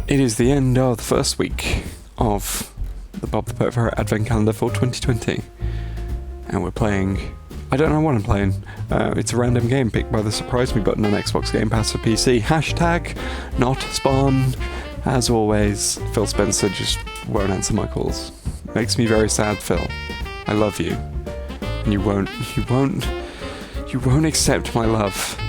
It is the end of the first week of the Bob the Pet Advent Calendar for 2020. And we're playing... I don't know what I'm playing. It's a random game picked by the Surprise Me button on Xbox Game Pass for PC. Hashtag not spawned. As always, Phil Spencer just won't answer my calls. Makes me very sad, Phil. I love you. And you won't accept my love.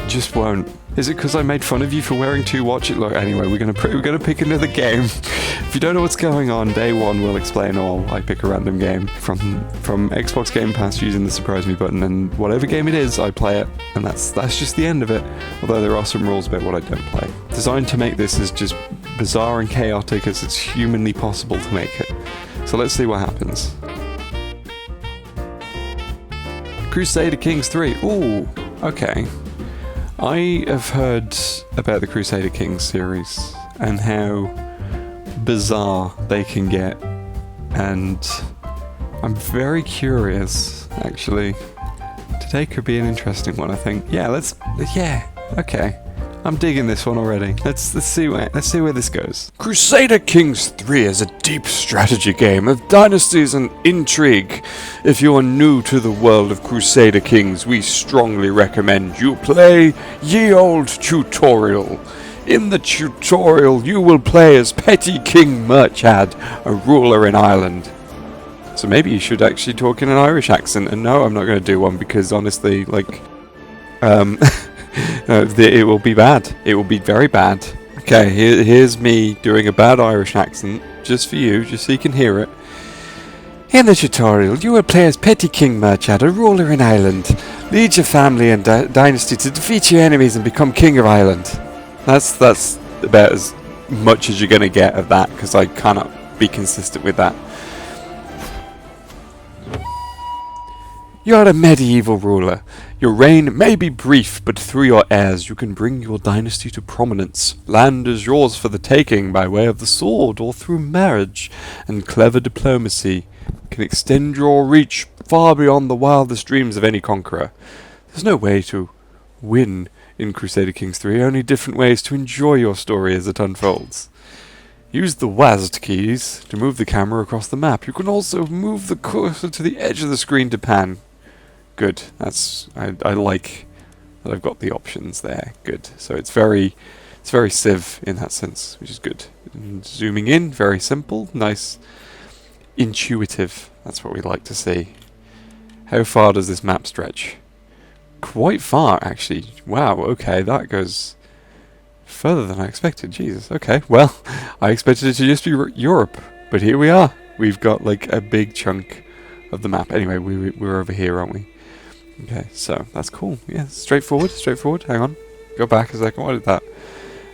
Just won't. Is it because I made fun of you for wearing two watch it? Look, anyway, we're gonna pick another game. If you don't know what's going on, day one will explain all. I pick a random game from Xbox Game Pass using the Surprise Me button, and whatever game it is, I play it, and that's just the end of it. Although there are some rules about what I don't play. Designed to make this as just bizarre and chaotic as it's humanly possible to make it. So let's see what happens. Crusader Kings 3. Ooh, okay. I have heard about the Crusader Kings series and how bizarre they can get, and I'm very curious, actually. Today could be an interesting one, I think. Okay. I'm digging this one already. Let's see where this goes. Crusader Kings 3 is a deep strategy game of dynasties and intrigue. If you are new to the world of Crusader Kings, we strongly recommend you play Ye Olde Tutorial. In the tutorial, you will play as Petty King Murchad, a ruler in Ireland. So maybe you should actually talk in an Irish accent. And no, I'm not going to do one because honestly, it will be bad. It will be very bad. Okay, here's me doing a bad Irish accent, just for you, just so you can hear it. In the tutorial, you will play as Petty King Murchad, a ruler in Ireland. Lead your family and dynasty to defeat your enemies and become King of Ireland. That's about as much as you're going to get of that, because I cannot be consistent with that. You are a medieval ruler. Your reign may be brief, but through your heirs you can bring your dynasty to prominence. Land is yours for the taking by way of the sword or through marriage, and clever diplomacy can extend your reach far beyond the wildest dreams of any conqueror. There's no way to win in Crusader Kings 3, only different ways to enjoy your story as it unfolds. Use the WASD keys to move the camera across the map. You can also move the cursor to the edge of the screen to pan. Good. I like that I've got the options there. Good. So it's very Civ in that sense, which is good. And zooming in, very simple, nice, intuitive. That's what we like to see. How far does this map stretch? Quite far, actually. Wow. Okay, that goes further than I expected. Jesus. Okay. Well, I expected it to just be Europe, but here we are. We've got like a big chunk of the map. Anyway, we're over here, aren't we? Okay, so that's cool. Yeah, straightforward. Hang on. Go back a second. What did that?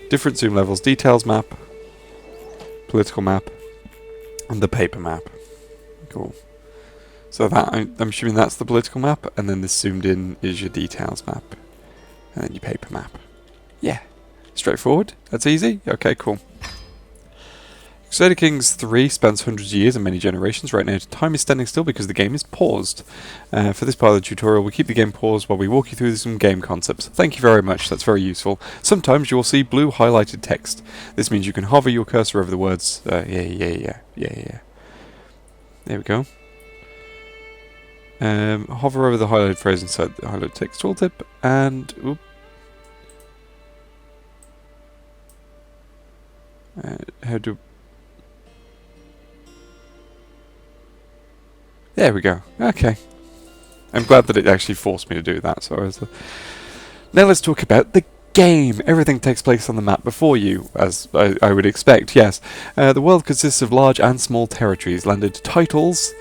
Different zoom levels. Details map. Political map. And the paper map. Cool. So that, I'm assuming that's the political map, and then this zoomed in is your details map. And then your paper map. Yeah. Straightforward. That's easy. Okay, cool. Crusader Kings 3 spans hundreds of years and many generations. Right now, time is standing still because the game is paused. For this part of the tutorial, we keep the game paused while we walk you through some game concepts. Thank you very much, that's very useful. Sometimes you will see blue highlighted text. This means you can hover your cursor over the words, yeah. There we go. Hover over the highlighted phrase inside the highlighted text tooltip, and... Oop. How do... There we go. Okay. I'm glad that it actually forced me to do that. Now let's talk about the game. Everything takes place on the map before you, as I would expect, yes. The world consists of large and small territories. Landed titles,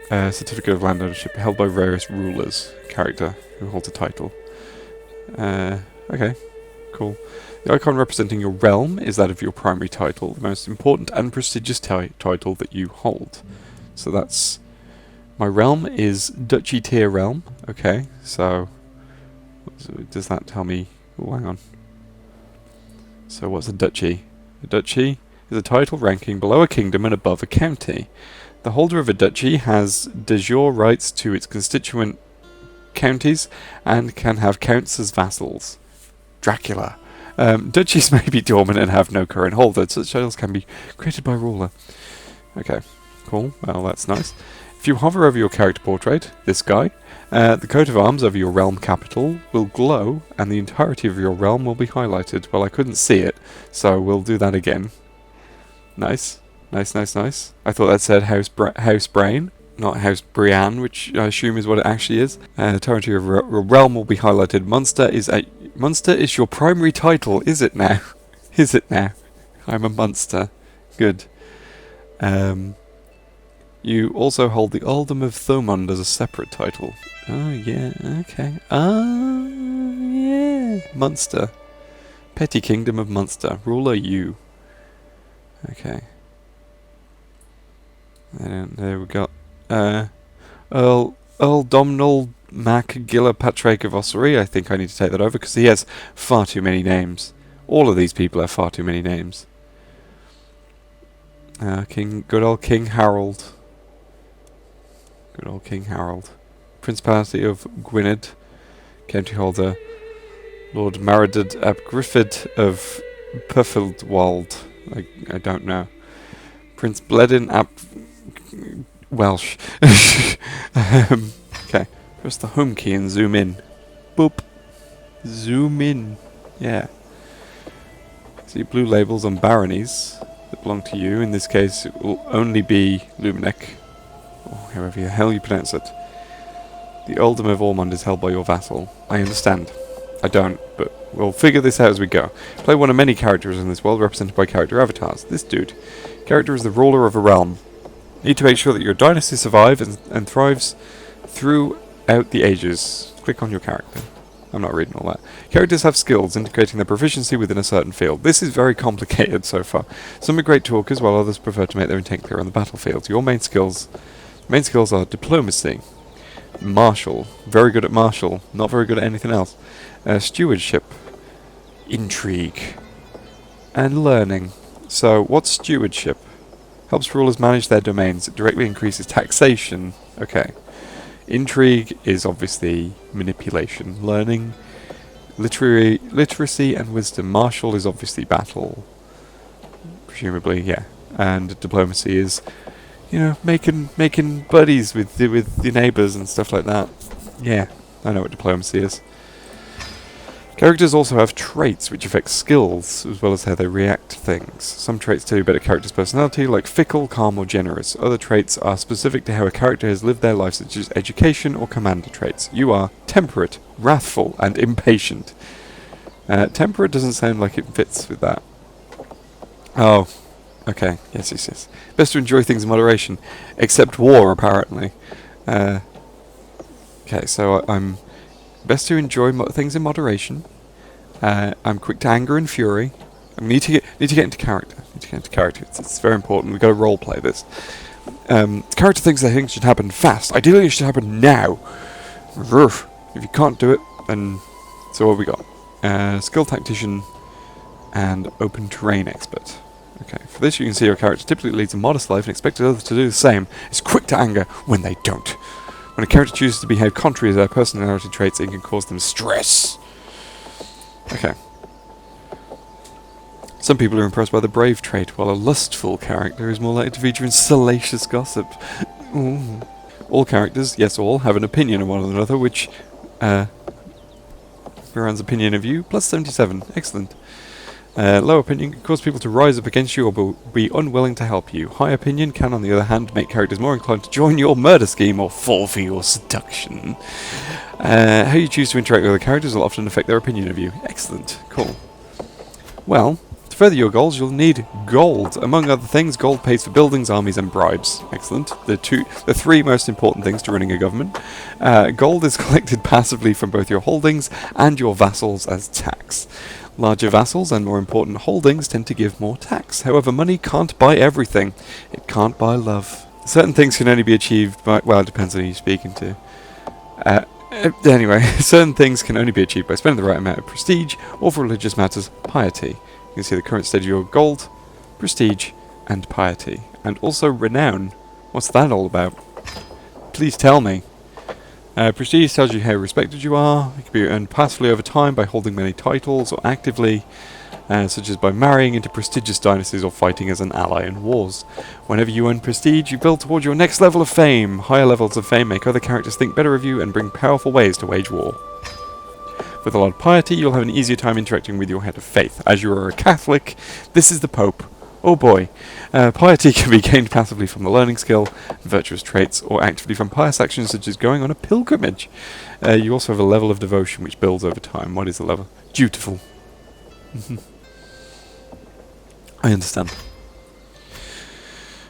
certificate of land ownership, held by various rulers. Character who holds a title. Okay, cool. The icon representing your realm is that of your primary title, the most important and prestigious title that you hold. So that's... My realm is Duchy Tier Realm. Okay, so does that tell me... Oh, hang on. So what's a duchy? A duchy is a title ranking below a kingdom and above a county. The holder of a duchy has de jure rights to its constituent counties and can have counts as vassals. Dracula. Duchies may be dormant and have no current holder. Such titles can be created by ruler. Okay, cool. Well, that's nice. If you hover over your character portrait, this guy, the coat of arms over your realm capital will glow, and the entirety of your realm will be highlighted. Well, I couldn't see it, so we'll do that again. Nice. Nice, nice, nice. I thought that said House Brain, not House Brienne, which I assume is what it actually is. The entirety of your realm will be highlighted. Monster is your primary title, is it now? Is it now? I'm a monster. Good. You also hold the Earldom of Thomond as a separate title. Oh, yeah, okay. Oh, yeah. Munster. Petty Kingdom of Munster. Ruler you. Okay. And there we go. Earl Domhnall Mac Gilla Patrick of Ossory. I think I need to take that over because he has far too many names. All of these people have far too many names. Good old King Harold. Good old King Harold. Principality of Gwynedd. County holder. Lord Maridad ap Griffith of Puffeldwald. I don't know. Prince Bledin ap Welsh. Okay. Press the home key and zoom in. Boop. Zoom in. Yeah. See blue labels on baronies that belong to you. In this case, it will only be Luminec, or however the hell you pronounce it. The Earldom of Ormond is held by your vassal. I understand. I don't, but we'll figure this out as we go. Play one of many characters in this world represented by character avatars. This dude. Character is the ruler of a realm. You need to make sure that your dynasty survives and thrives throughout the ages. Click on your character. I'm not reading all that. Characters have skills indicating their proficiency within a certain field. This is very complicated so far. Some are great talkers, while others prefer to make their intent clear on the battlefield. Your main skills are diplomacy, martial, very good at martial, not very good at anything else, stewardship, intrigue, and learning. So, what's stewardship? Helps rulers manage their domains. It directly increases taxation. Okay. Intrigue is obviously manipulation. Learning, literacy and wisdom. Martial is obviously battle. Presumably, yeah. And diplomacy is, you know, making buddies with your neighbours and stuff like that. Yeah, I know what diplomacy is. Characters also have traits which affect skills, as well as how they react to things. Some traits tell you about a character's personality, like fickle, calm, or generous. Other traits are specific to how a character has lived their life, such as education or commander traits. You are temperate, wrathful, and impatient. Temperate doesn't sound like it fits with that. Oh, okay. Yes. Best to enjoy things in moderation, except war, apparently. Okay, so I'm... Best to enjoy things in moderation. I'm quick to anger and fury. I need to get into character. It's very important. We've got to roleplay this. Character thinks that things should happen fast. Ideally, it should happen now. If you can't do it, then so what we got? Skill tactician and open terrain expert. Okay, for this you can see your character typically leads a modest life and expects others to do the same. Is quick to anger when they don't. When a character chooses to behave contrary to their personality traits, it can cause them stress. Okay. Some people are impressed by the brave trait, while a lustful character is more likely to feature in salacious gossip. Ooh. All characters, yes all, have an opinion of one another, which... Miran's opinion of you, plus 77. Excellent. Low opinion can cause people to rise up against you or be unwilling to help you. High opinion can, on the other hand, make characters more inclined to join your murder scheme or fall for your seduction. How you choose to interact with other characters will often affect their opinion of you. Excellent. Cool. Well, to further your goals, you'll need gold. Among other things, gold pays for buildings, armies, and bribes. Excellent. The three most important things to running a government. Gold is collected passively from both your holdings and your vassals as tax. Larger vassals and more important holdings tend to give more tax. However, money can't buy everything. It can't buy love. Certain things can only be achieved by... Well, it depends on who you're speaking to. Anyway, certain things can only be achieved by spending the right amount of prestige, or for religious matters, piety. You can see the current state of your gold, prestige, and piety. And also renown. What's that all about? Please tell me. Prestige tells you how respected you are. It can be earned passively over time by holding many titles, or actively, such as by marrying into prestigious dynasties or fighting as an ally in wars. Whenever you earn prestige, you build towards your next level of fame. Higher levels of fame make other characters think better of you and bring powerful ways to wage war. With a lot of piety, you'll have an easier time interacting with your head of faith. As you are a Catholic, this is the Pope. Oh boy. Piety can be gained passively from the learning skill, virtuous traits, or actively from pious actions such as going on a pilgrimage. You also have a level of devotion which builds over time. What is the level? Dutiful. I understand.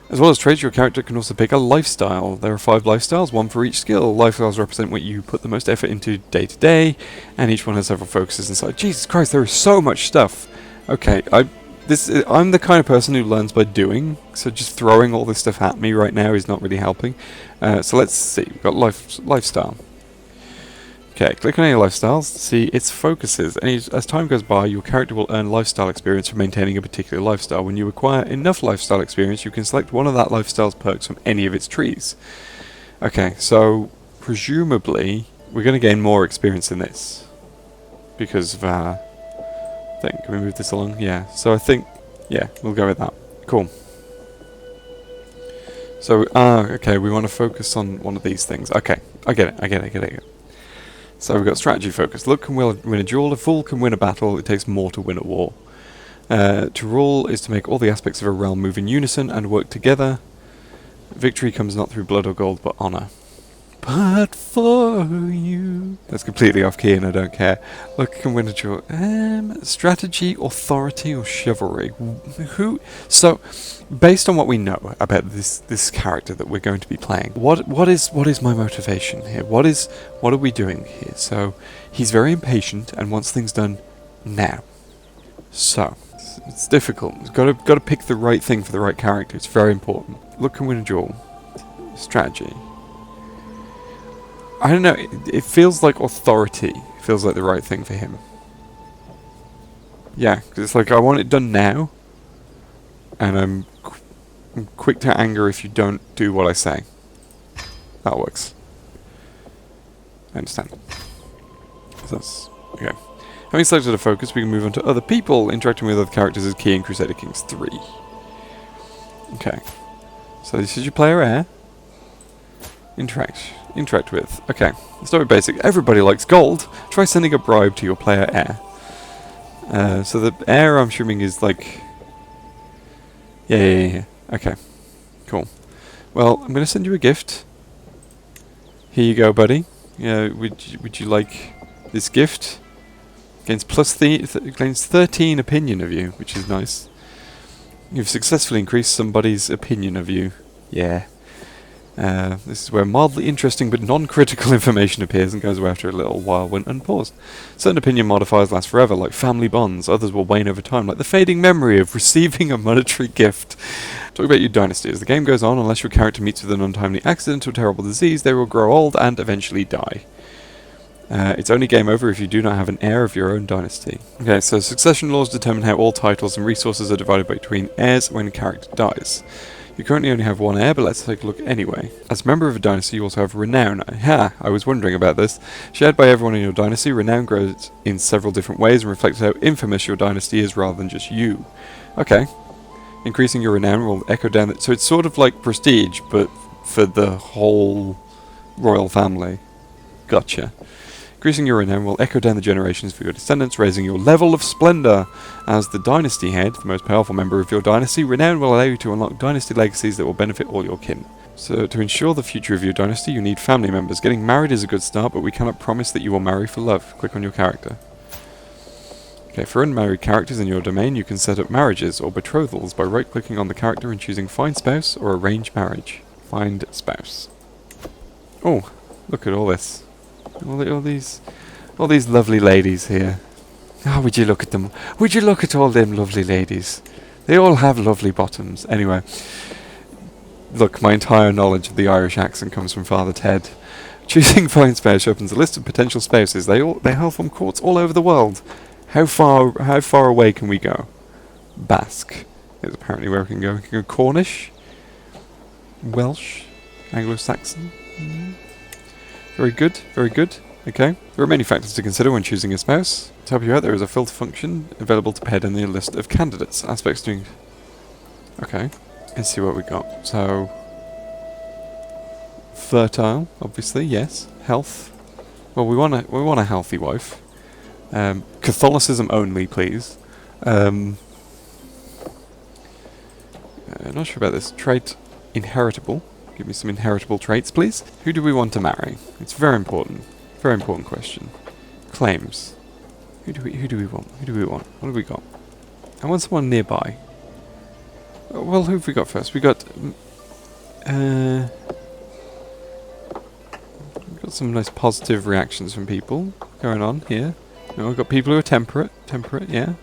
As well as traits, your character can also pick a lifestyle. There are 5 lifestyles, 1 for each skill. Lifestyles represent what you put the most effort into day to day, and each one has several focuses inside. Jesus Christ, there is so much stuff. Okay, I'm the kind of person who learns by doing, so just throwing all this stuff at me right now is not really helping. So let's see. We've got lifestyle. Okay, click on any lifestyles to see its focuses. As time goes by, your character will earn lifestyle experience for maintaining a particular lifestyle. When you acquire enough lifestyle experience, you can select one of that lifestyle's perks from any of its trees. Okay, so presumably we're going to gain more experience in this because of our thing. Can we move this along? Yeah. So I think, yeah, we'll go with that. Cool. So, okay, we want to focus on one of these things. Okay, I get it. So we've got strategy focus. Luck can win a duel, a fool can win a battle, it takes more to win a war. To rule is to make all the aspects of a realm move in unison and work together. Victory comes not through blood or gold, but honour. But for you... That's completely off key and I don't care. Luck can win a duel. Strategy, authority, or chivalry? Who... So, based on what we know about this character that we're going to be playing, what is my motivation here? What are we doing here? So, he's very impatient and wants things done now. So, it's difficult. You've got to pick the right thing for the right character. It's very important. Luck can win a duel. Strategy. I don't know, it feels like authority feels like the right thing for him. Yeah, because it's like, I want it done now, and I'm quick to anger if you don't do what I say. That works. I understand. So that's, okay. Having selected a focus, we can move on to other people. Interacting with other characters is key in Crusader Kings 3. Okay. So this is your player heir. Interact with. Okay, let's start with basic. Everybody likes gold. Try sending a bribe to your player heir. So the heir, I'm assuming, is like... Yeah. Okay, cool. Well, I'm going to send you a gift. Here you go, buddy. Yeah, would you like this gift? Gains gains 13 opinion of you, which is nice. You've successfully increased somebody's opinion of you. Yeah. This is where mildly interesting but non-critical information appears and goes away after a little while when unpaused. Certain opinion modifiers last forever, like family bonds. Others will wane over time, like the fading memory of receiving a monetary gift. Talk about your dynasty. As the game goes on, unless your character meets with an untimely accident or terrible disease, they will grow old and eventually die. It's only game over if you do not have an heir of your own dynasty. Okay, so succession laws determine how all titles and resources are divided between heirs when a character dies. You currently only have one heir, but let's take a look anyway. As a member of a dynasty, you also have renown. Ha! I was wondering about this. Shared by everyone in your dynasty, renown grows in several different ways and reflects how infamous your dynasty is rather than just you. Okay. Increasing your renown will echo down... So it's sort of like prestige, but for the whole royal family. Gotcha. Increasing your renown will echo down the generations for your descendants, raising your level of splendor. As the dynasty head, the most powerful member of your dynasty, renown will allow you to unlock dynasty legacies that will benefit all your kin. So, to ensure the future of your dynasty, you need family members. Getting married is a good start, but we cannot promise that you will marry for love. Click on your character. Okay, for unmarried characters in your domain, you can set up marriages or betrothals by right-clicking on the character and choosing Find Spouse or Arrange Marriage. Find Spouse. Oh, look at all this. All these lovely ladies here. Oh, would you look at them? Would you look at all them lovely ladies? They all have lovely bottoms. Anyway, look, my entire knowledge of the Irish accent comes from Father Ted. Choosing Find Spouse opens a list of potential spouses. They hail from courts all over the world. How far away can we go? Basque is apparently where we can go. We can go Cornish, Welsh, Anglo-Saxon. Very good, very good. Okay. There are many factors to consider when choosing a spouse. To help you out, there is a filter function available to pair down the list of candidates. Aspects doing... Okay. Let's see what we got. So... fertile, obviously, yes. Health. Well, we want a healthy wife. Catholicism only, please. Not sure about this. Trait inheritable. Give me some inheritable traits, please. Who do we want to marry? It's very important. Very important question. Claims. Who do we want? Who do we want? What have we got? I want someone nearby. Well, who have we got first? We got some nice positive reactions from people going on here. We've got people who are temperate. Temperate, yeah.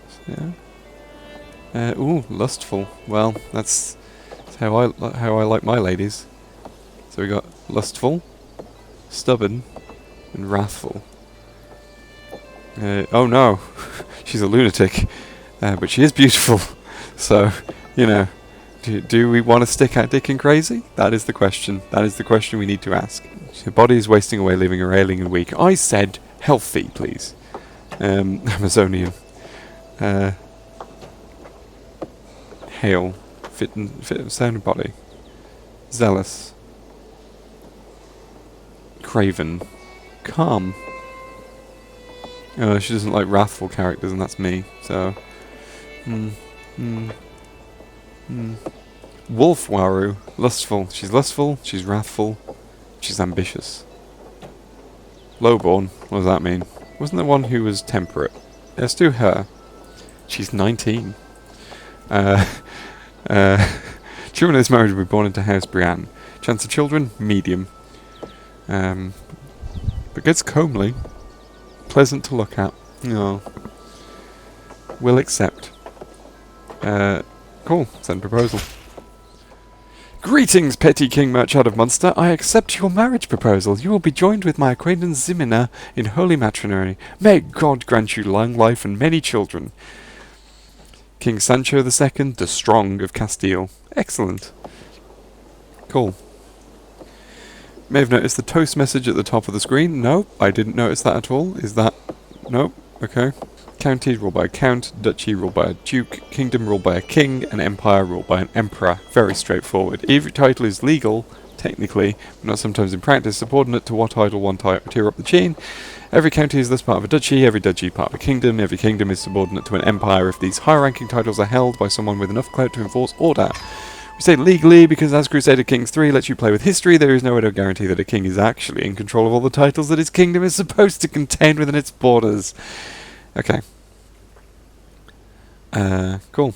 Ooh, lustful. Well, that's how I like my ladies. So we got lustful, stubborn, and wrathful. Oh no, she's a lunatic, but she is beautiful. So, you know, do we want to stick our dick in crazy? That is the question. That is the question we need to ask. Her body is wasting away, leaving her ailing and weak. I said healthy, please. Amazonian. Hale. Fit and sound body. Zealous. Craven. Calm. She doesn't like wrathful characters, and that's me, so... Wolf Waru. Lustful. She's lustful, she's wrathful, she's ambitious. Lowborn. What does that mean? Wasn't there one who was temperate? Let's do her. She's 19. Children in this marriage will be born into House Brienne. Chance of children? Medium. But gets comely. Pleasant to look at. No. Will accept. Cool. Send proposal. Greetings, petty King Merchant of Munster. I accept your marriage proposal. You will be joined with my acquaintance Zimina in holy matrimony. May God grant you long life and many children. King Sancho II, the Strong of Castile. Excellent. Cool. May have noticed the toast message at the top of the screen. No, I didn't notice that at all. Is that... No? Okay. County ruled by a count, duchy ruled by a duke, kingdom ruled by a king, and empire ruled by an emperor. Very straightforward. Every title is legal, technically, but not sometimes in practice, subordinate to what title one tier up the chain. Every county is thus part of a duchy, every duchy part of a kingdom, every kingdom is subordinate to an empire if these high-ranking titles are held by someone with enough clout to enforce order. We say legally because as Crusader Kings 3 lets you play with history, there is no way to guarantee that a king is actually in control of all the titles that his kingdom is supposed to contain within its borders. Okay. Cool.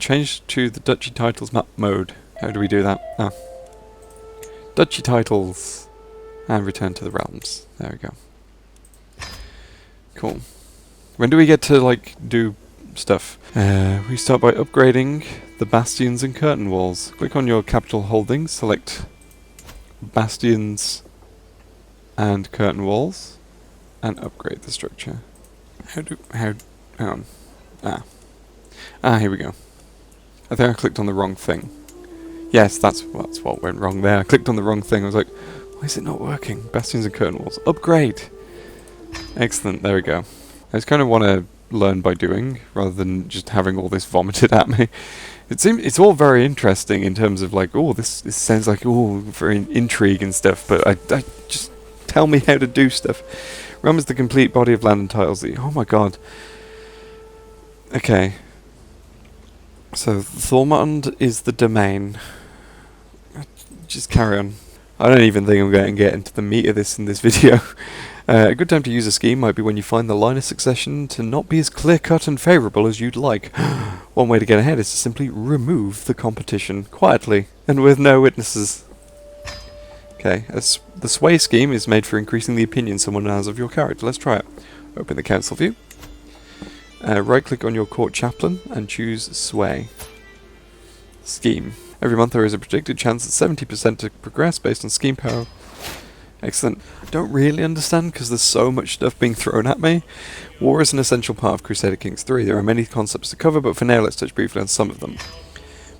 Change to the duchy titles map mode. How do we do that? Ah. Duchy titles. And return to the realms. There we go. Cool. When do we get to, like, do stuff? We start by upgrading the bastions and curtain walls. Click on your capital holdings, select bastions and curtain walls, and upgrade the structure. Hang on. Here we go. I think I clicked on the wrong thing. Yes, that's what went wrong there. I clicked on the wrong thing. I was like, why is it not working? Bastions and curtain walls. Upgrade! Excellent, there we go. I just kind of want to learn by doing, rather than just having all this vomited at me. It's all very interesting in terms of like, oh, this sounds like, oh, very intrigue and stuff, but I just tell me how to do stuff. Realm is the complete body of land and titles. Oh my god. Okay. So, Thormund is the domain. Just carry on. I don't even think I'm going to get into the meat of this in this video. A good time to use a scheme might be when you find the line of succession to not be as clear-cut and favourable as you'd like. One way to get ahead is to simply remove the competition, quietly, and with no witnesses. Okay, the sway scheme is made for increasing the opinion someone has of your character. Let's try it. Open the council view. Right-click on your court chaplain and choose sway. Scheme. Every month there is a predicted chance at 70% to progress based on scheme power. Excellent. I don't really understand because there's so much stuff being thrown at me. War is an essential part of Crusader Kings 3. There are many concepts to cover, but for now let's touch briefly on some of them.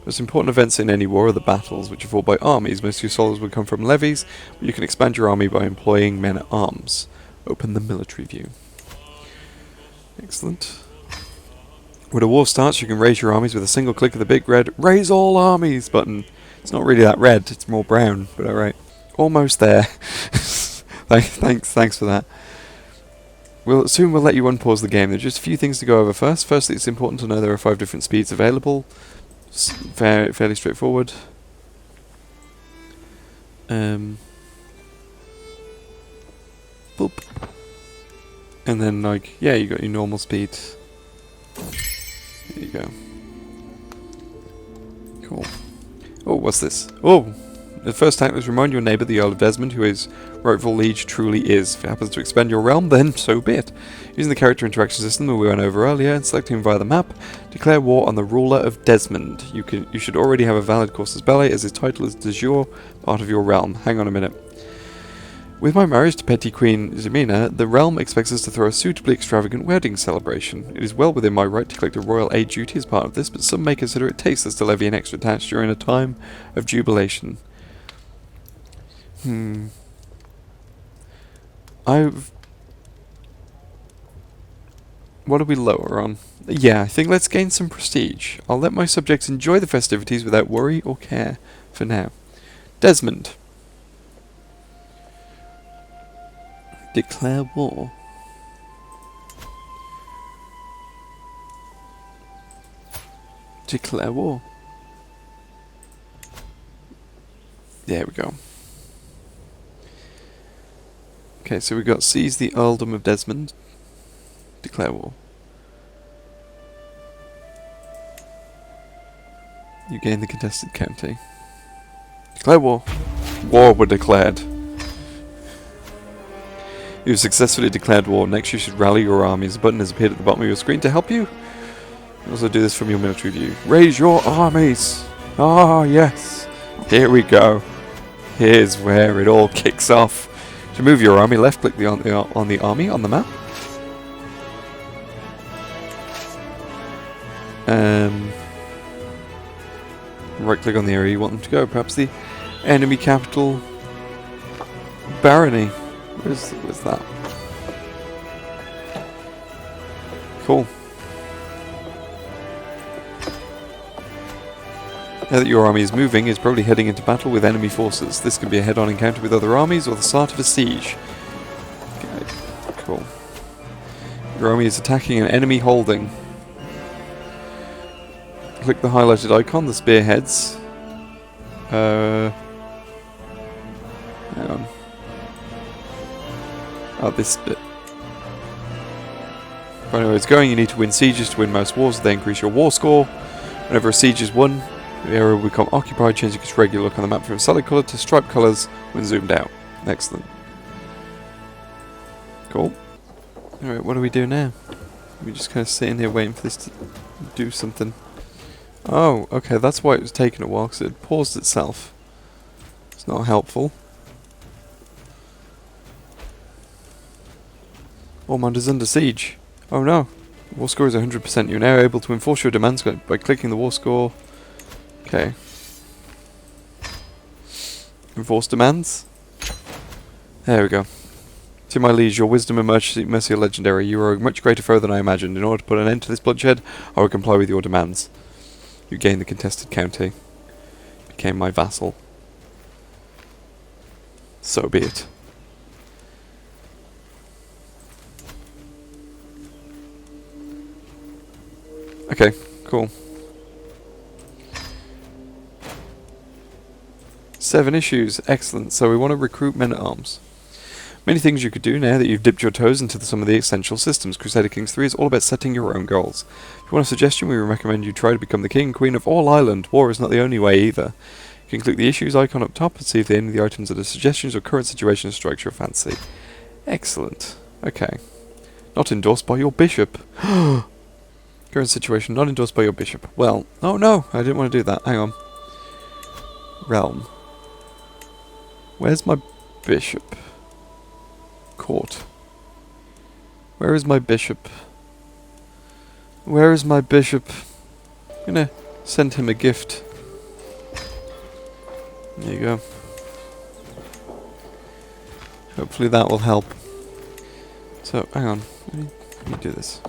Most important events in any war are the battles, which are fought by armies. Most of your soldiers will come from levies, but you can expand your army by employing men-at-arms. Open the military view. Excellent. When a war starts, you can raise your armies with a single click of the big red Raise All Armies button. It's not really that red, it's more brown, but alright. Almost there. Thanks for that. Soon we'll let you unpause the game. There's just a few things to go over first. Firstly, it's important to know there are 5 different speeds available. Fairly straightforward. Boop. And then, like, yeah, you got your normal speed. There you go. Cool. Oh, what's this? Oh! The first act was remind your neighbour, the Earl of Desmond, who his rightful liege truly is. If it happens to expand your realm, then so be it. Using the character interaction system that we went over earlier and selecting him via the map, declare war on the ruler of Desmond. You should already have a valid corsus belli, as his title is de jure part of your realm. Hang on a minute. With my marriage to Petty Queen Ximena, the realm expects us to throw a suitably extravagant wedding celebration. It is well within my right to collect a royal aid duty as part of this, but some may consider it tasteless to levy an extra tax during a time of jubilation. What are we lower on? Yeah, I think let's gain some prestige. I'll let my subjects enjoy the festivities without worry or care for now. Desmond. Declare war. Declare war. There we go. Okay, so we got seize the earldom of Desmond. Declare war. You gain the contested county. Declare war. War were declared. You have successfully declared war. Next you should rally your armies. A button has appeared at the bottom of your screen to help you. You can also do this from your military view. Raise your armies! Ah, yes! Here we go. Here's where it all kicks off. To move your army, left click on the army on the map. Right click on the area you want them to go. Perhaps the enemy capital, Barony. Where's that? Cool. Now that your army is moving, it's probably heading into battle with enemy forces. This can be a head-on encounter with other armies or the start of a siege. Okay, cool. Your army is attacking an enemy holding. Click the highlighted icon, the spearheads. Hang on. Oh, this bit. Right, where it's going, you need to win sieges to win most wars. They increase your war score. Whenever a siege is won, the area will become occupied, changing its regular look on the map from solid colour to striped colours when zoomed out. Excellent. Cool. Alright, what do we do now? We're just kind of sitting here waiting for this to do something. Oh, okay, that's why it was taking a while, because it had paused itself. It's not helpful. Ormond is under siege. Oh no. War score is 100%. You're now able to enforce your demands by clicking the war score. Okay. Enforce demands. There we go. To my liege, your wisdom and mercy are legendary. You are a much greater foe than I imagined. In order to put an end to this bloodshed, I will comply with your demands. You gain the contested county. Became my vassal. So be it. Okay, cool. 7 issues, excellent. So we want to recruit men-at-arms. Many things you could do now that you've dipped your toes into some of the essential systems. Crusader Kings 3 is all about setting your own goals. If you want a suggestion, we recommend you try to become the king and queen of all Ireland. War is not the only way either. You can click the issues icon up top and see if any of the items are the suggestions or current situations strikes your fancy. Excellent. Okay. Not endorsed by your bishop. Current situation not endorsed by your bishop. Well, oh no, I didn't want to do that. Hang on. Realm. Where's my bishop? Court. Where is my bishop? Where is my bishop? I'm gonna send him a gift. There you go. Hopefully that will help. So, hang on. Let me do this.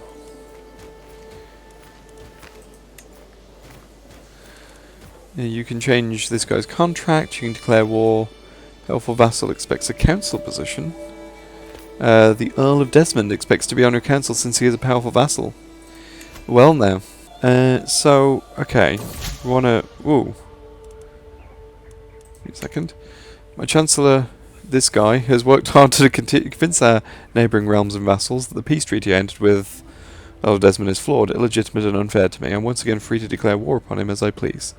Yeah, you can change this guy's contract. You can declare war. Helpful vassal expects a council position. The Earl of Desmond expects to be on your council since he is a powerful vassal. Well now. So, okay. We wanna... Ooh. Wait a second. My Chancellor, this guy, has worked hard to convince our neighbouring realms and vassals that the peace treaty I entered with Earl of Desmond is flawed, illegitimate and unfair to me. I'm once again free to declare war upon him as I please.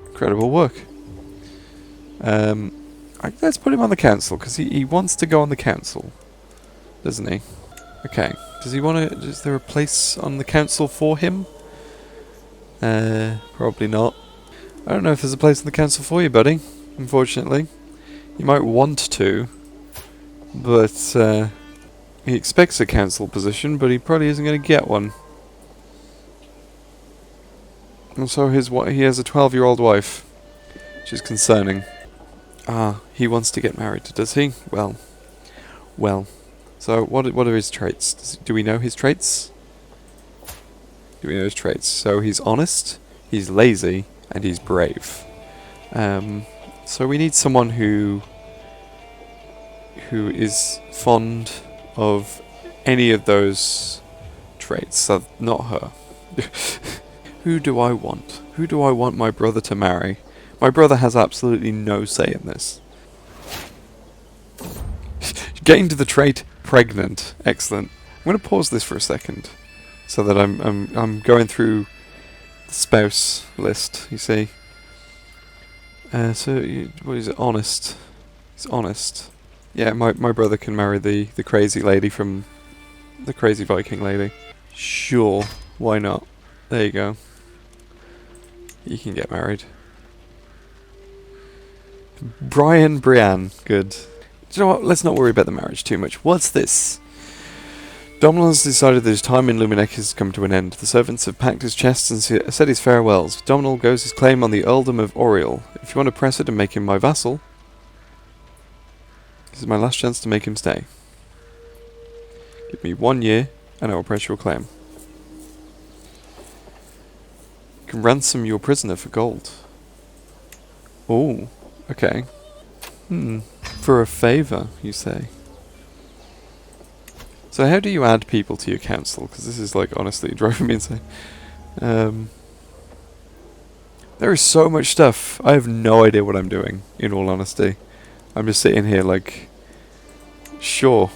Incredible work. Let's put him on the council, because he wants to go on the council. Doesn't he? Okay. Does he want to... Is there a place on the council for him? Probably not. I don't know if there's a place on the council for you, buddy. Unfortunately. You might want to. But, he expects a council position, but he probably isn't going to get one. Also, he has a 12-year-old wife, which is concerning. Ah, he wants to get married, does he? Well. So, what are his traits? Do we know his traits? Do we know his traits? So, he's honest, he's lazy, and he's brave. So we need someone who is fond of any of those traits. So, not her. Who do I want? Who do I want my brother to marry? My brother has absolutely no say in this. Getting to the trait pregnant. Excellent. I'm going to pause this for a second, so that I'm going through the spouse list. You see. What is it? Honest. He's honest. Yeah, my brother can marry the crazy lady from the crazy Viking lady. Sure. Why not? There you go. You can get married. Brienne. Good. Do you know what? Let's not worry about the marriage too much. What's this? Domhnall has decided that his time in Luminec has come to an end. The servants have packed his chests and said his farewells. Domhnall goes his claim on the earldom of Oriel. If you want to press it and make him my vassal, this is my last chance to make him stay. Give me 1 year, and I will press your claim. You can ransom your prisoner for gold. Oh, okay. For a favour, you say. So how do you add people to your council? Because this is, like, honestly driving me insane. There is so much stuff. I have no idea what I'm doing, in all honesty. I'm just sitting here like, sure.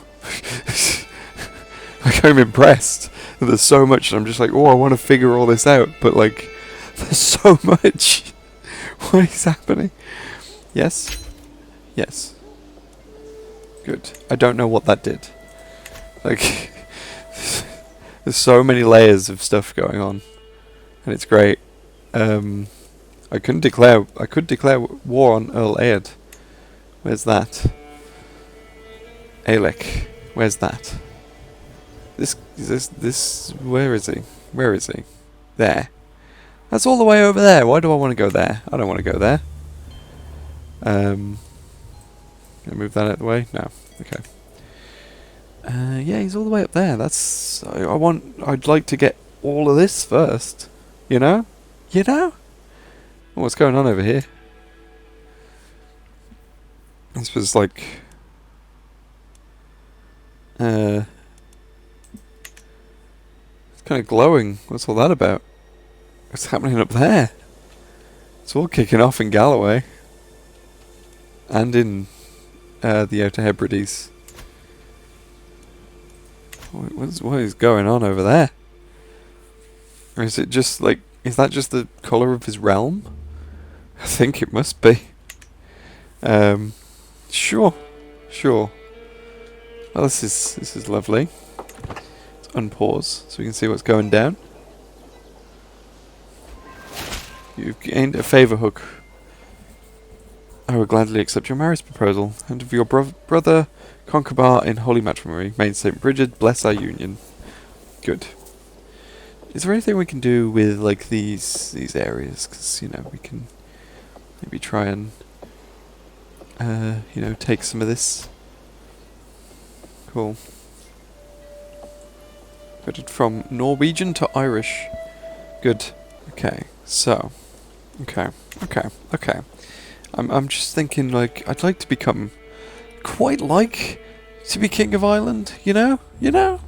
Like, I'm impressed. There's so much, and I'm just like, oh, I want to figure all this out. But, like, there's so much. What is happening? Yes? Yes. Good. I don't know what that did. Like, there's so many layers of stuff going on, and it's great. I could declare war on Earl Ead. Where's that? Alec. Where's that? This. Where is he? Where is he? There. That's all the way over there. Why do I want to go there? I don't want to go there. Can I move that out of the way? No. Okay. Yeah, he's all the way up there. That's... I'd like to get all of this first. You know? You know? Oh, what's going on over here? This was like... it's kind of glowing. What's all that about? What's happening up there? It's all kicking off in Galloway. And in the Outer Hebrides. What is going on over there? Or is it just like... Is that just the colour of his realm? I think it must be. Sure. Well, this is lovely. Let's unpause so we can see what's going down. You've gained a favour hook. I will gladly accept your marriage proposal, and of your brother Concobar in holy matrimony. May St. Bridget bless our union. Good. Is there anything we can do with like these areas? Because we can maybe try and take some of this. Cool. Got it from Norwegian to Irish. Good. Okay. So. Okay. I'm just thinking like I'd like to become quite like to be king of Ireland. You know. That'd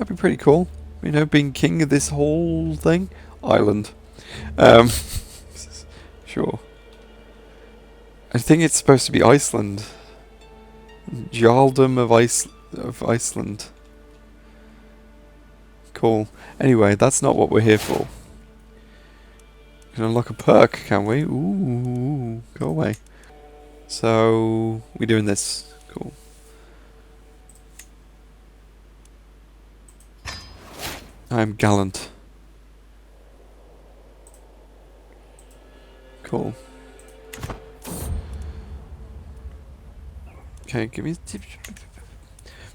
be pretty cool. Being king of this whole thing. Ireland. Um, sure. I think it's supposed to be Iceland. Jarldom of Iceland. Cool. Anyway, that's not what we're here for. We can unlock a perk, can we? Ooh, go away. So, we're doing this. Cool. I'm gallant. Cool. Okay, give me...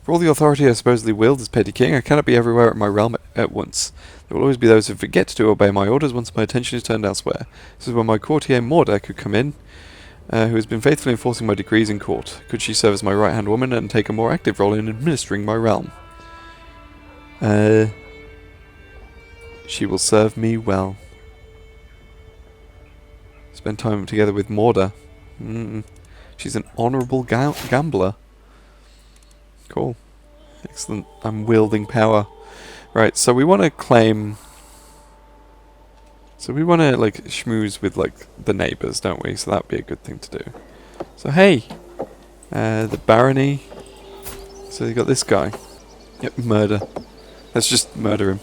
For all the authority I supposedly wield as petty king, I cannot be everywhere at my realm at once. There will always be those who forget to obey my orders once my attention is turned elsewhere. This is where my courtier Morda could come in, who has been faithfully enforcing my decrees in court. Could she serve as my right-hand woman and take a more active role in administering my realm? She will serve me well. Spend time together with Morda. She's an honourable gambler. Cool. Excellent. I'm wielding power. Right, so we want to claim... So we want to, like, schmooze with, like, the neighbours, don't we? So that would be a good thing to do. So, hey! The barony. So you got this guy. Yep, murder. Let's just murder him.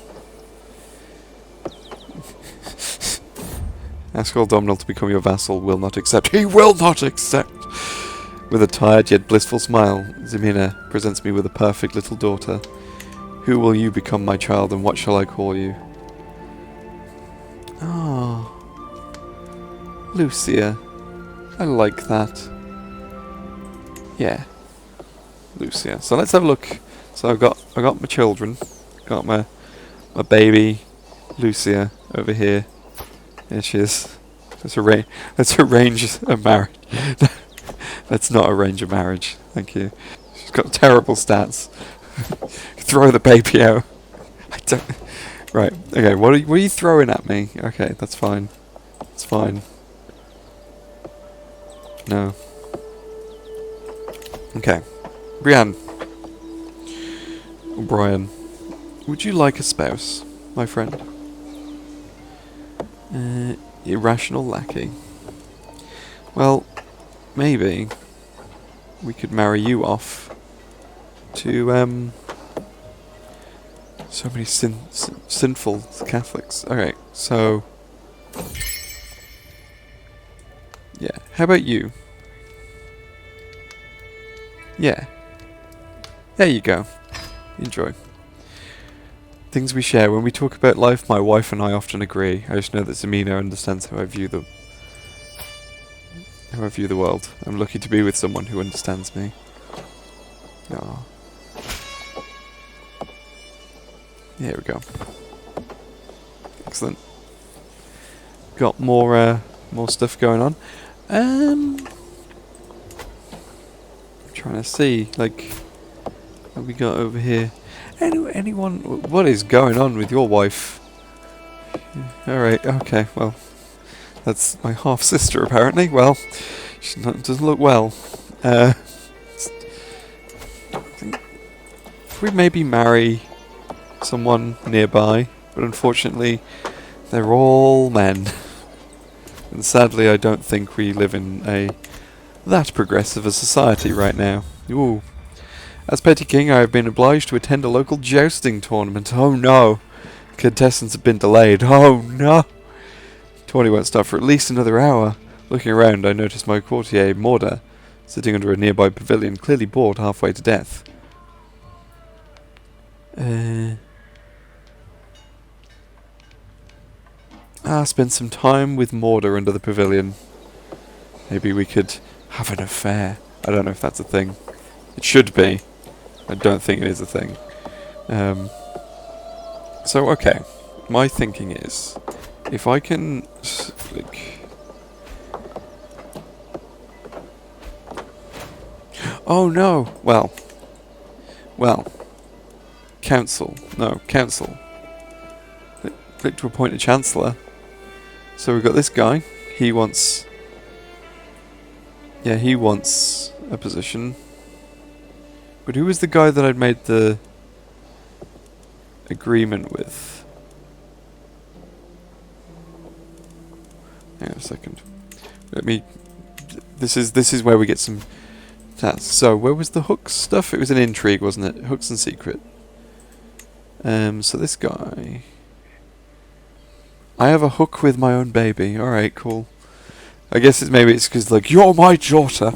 Ask old Domhnall to become your vassal. Will not accept. He will not accept! With a tired yet blissful smile, Zemina presents me with a perfect little daughter. Who will you become, my child, and what shall I call you? Ah, Lucia. I like that. Yeah, Lucia. So let's have a look. So I got my children, got my baby, Lucia over here. Here she is. Let's arrange a marriage. Let's not arrange a marriage. Thank you. She's got terrible stats. Throw the baby out. I don't. Right. Okay. What are you throwing at me? Okay, that's fine. It's fine. No. Okay. Brienne. O'Brien. Would you like a spouse, my friend? Irrational lackey. Well, maybe we could marry you off to so many sinful Catholics. Alright, so yeah. How about you? Yeah. There you go. Enjoy. Things we share. When we talk about life, my wife and I often agree. I just know that Zemina understands how I view the world. I'm lucky to be with someone who understands me. Aww. Here we go. Excellent. Got more stuff going on. I'm trying to see, like, what we got over here. Anyone? What is going on with your wife? Alright, okay, well, that's my half sister apparently. Well, she doesn't look well. If we maybe marry someone nearby, but unfortunately they're all men. And sadly I don't think we live in that progressive a society right now. Ooh. As petty king I have been obliged to attend a local jousting tournament. Oh no! Contestants have been delayed. Oh no! Tourney won't start for at least another hour. Looking around I noticed my courtier Morda sitting under a nearby pavilion, clearly bored halfway to death. Spend some time with Morda under the pavilion. Maybe we could have an affair. I don't know if that's a thing. It should be. I don't think it is a thing. So, okay. My thinking is, if I can, like... Oh no! Well. Council. No, council. Click to appoint a chancellor. So we've got this guy. He wants... Yeah, he wants a position. But who was the guy that I'd made the agreement with? Hang on a second. Let me... This is where we get some tasks. So, where was the hooks stuff? It was an intrigue, wasn't it? Hooks and secret. So this guy... I have a hook with my own baby. Alright, cool. I guess maybe it's because, like, you're my daughter!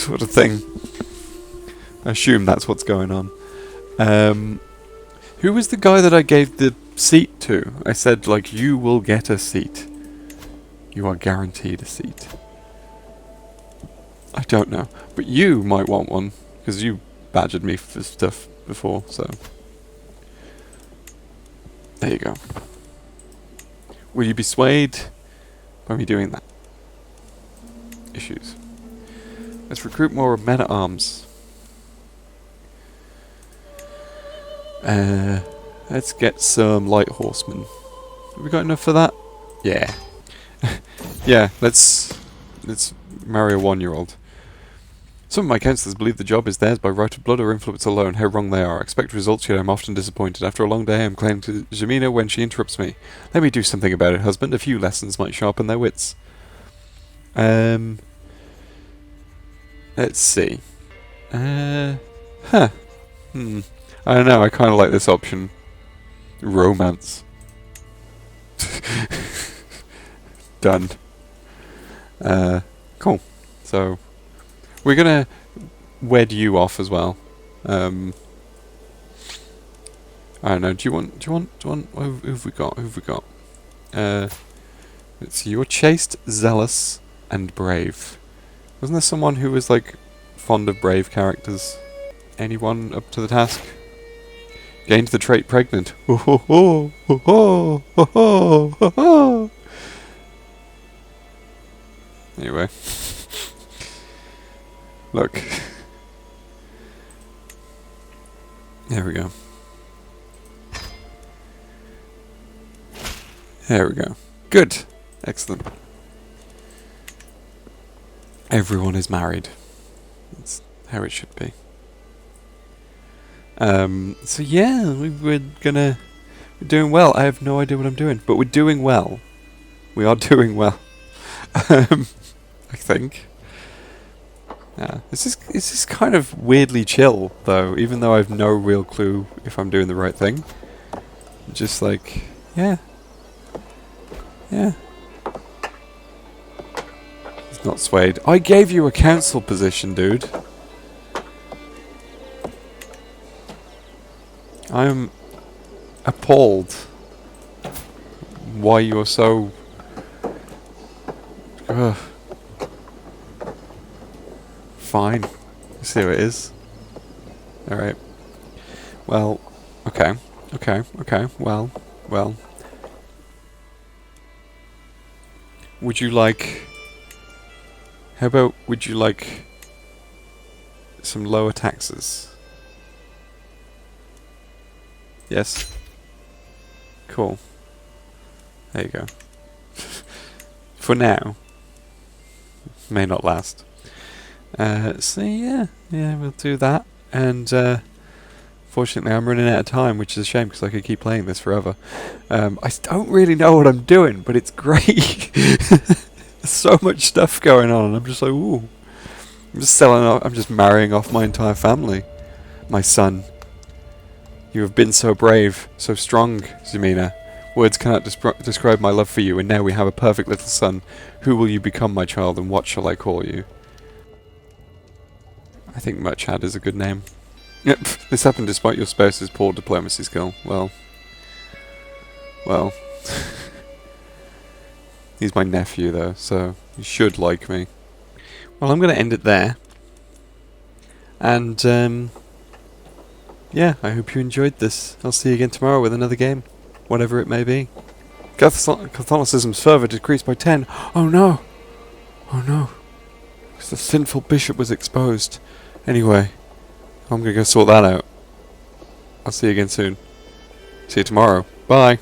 sort of thing. I assume that's what's going on. Who was the guy that I gave the seat to? I said, like, you will get a seat. You are guaranteed a seat. I don't know. But you might want one, because you badgered me for stuff before, so... There you go. Will you be swayed by me doing that? Issues. Let's recruit more men-at-arms. Let's get some light horsemen. Have we got enough for that? Yeah. Yeah, let's marry a 1-year-old. Some of my councillors believe the job is theirs by right of blood or influence alone. How wrong they are. I expect results, yet I'm often disappointed. After a long day, I'm clinging to Jamina when she interrupts me. Let me do something about it, husband. A few lessons might sharpen their wits. Let's see. I don't know, I kind of like this option. Romance. Done. Cool. So, we're gonna wed you off as well. I don't know, do you want, who've we got? Let's see, you're chaste, zealous, and brave. Wasn't there someone who was, like, fond of brave characters? Anyone up to the task? Gained the trait pregnant. Ho ho ho ho ho ho ho ho ho. Anyway. Look. There we go. There we go. Good. Excellent. Everyone is married. That's how it should be. So yeah, we're doing well. I have no idea what I'm doing, but we're doing well. We are doing well. I think. Yeah, this is kind of weirdly chill, though, even though I've no real clue if I'm doing the right thing. Just like, yeah. Yeah. It's not swayed. I gave you a council position, dude. I'm appalled why you're so... Ugh. Fine. Let's see how it is. Alright. Well, okay. Well. Would you like... How about, would you like some lower taxes? Yes? Cool. There you go. For now. May not last. So yeah, we'll do that. And fortunately I'm running out of time, which is a shame because I could keep playing this forever. I don't really know what I'm doing, but it's great. There's so much stuff going on, and I'm just like, ooh. I'm just selling off, I'm just marrying off my entire family. My son. You have been so brave, so strong, Zemina. Words cannot describe my love for you, and now we have a perfect little son. Who will you become, my child, and what shall I call you? I think Murchad is a good name. Yep, this happened despite your spouse's poor diplomacy skill. Well. He's my nephew, though, so he should like me. Well, I'm going to end it there. And, yeah, I hope you enjoyed this. I'll see you again tomorrow with another game. whatever it may be. Catholicism's further decreased by 10. Oh no! Oh no. Because the sinful bishop was exposed. Anyway, I'm gonna go sort that out. I'll see you again soon. See you tomorrow. Bye.